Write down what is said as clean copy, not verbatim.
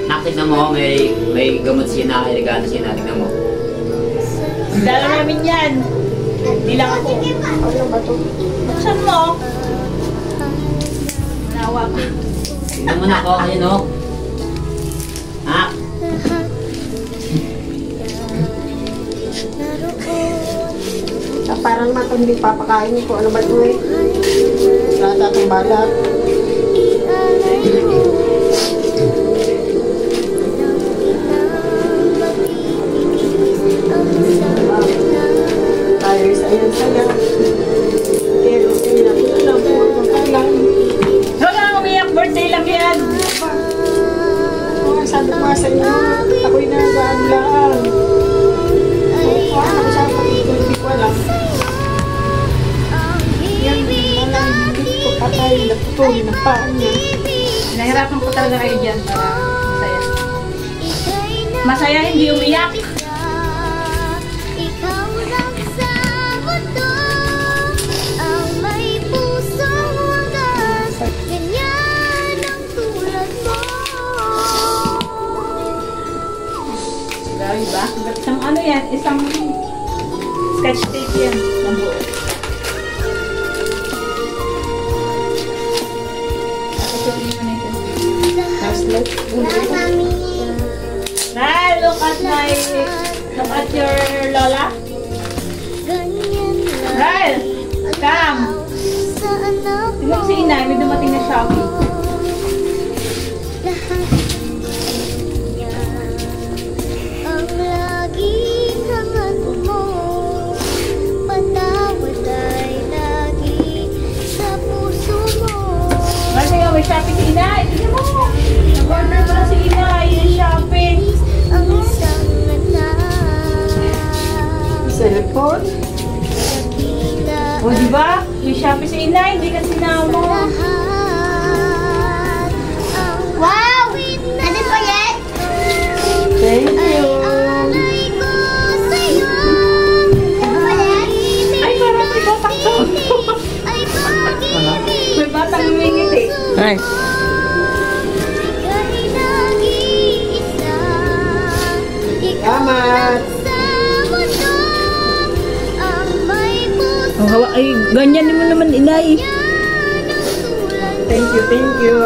Nakita mo, may gamot siya na regalo siya na. Tignan mo. Dala namin yan. Hindi lang ako. Ano ba ito? Buksan mo. Manawa ka. Tignan mo na ako. Ayun o. Ha? Parang naman hindi papakain ko. Ano ba ito eh? Rata itong balat. Ayos, ayun sa'yo. Pero, alam mo, kailan. Huwag kang umiyak. Birthday lang yan. Sabi ko sa inyo, ako'y nagaan lang. Ako sa pagkito, hindi ko alam. Yan, malang hindi ko patay, natutuloy ng paan niya. Nahirapan ko talaga kayo dyan para masaya. Masaya, hindi umiyak. Diba? Isang ano yan? Isang sketch tape yan. Ang buo. Look at your Lola. Ral, come. Tingnan mo si Inay, may dumating na Shopee. May shopping si Inay. Tignan mo. Nag-order pa lang si Inay. Yung shopping. Cellphone? O diba? Yung shopping si Inay. Hindi ka sinama. Wow! Ano pa yan? Thank you. Ay, parang may batang to. May batang humingit eh. Ay. Salamat. Oh, ay, ganyan mo naman, Inay. Thank you, thank you.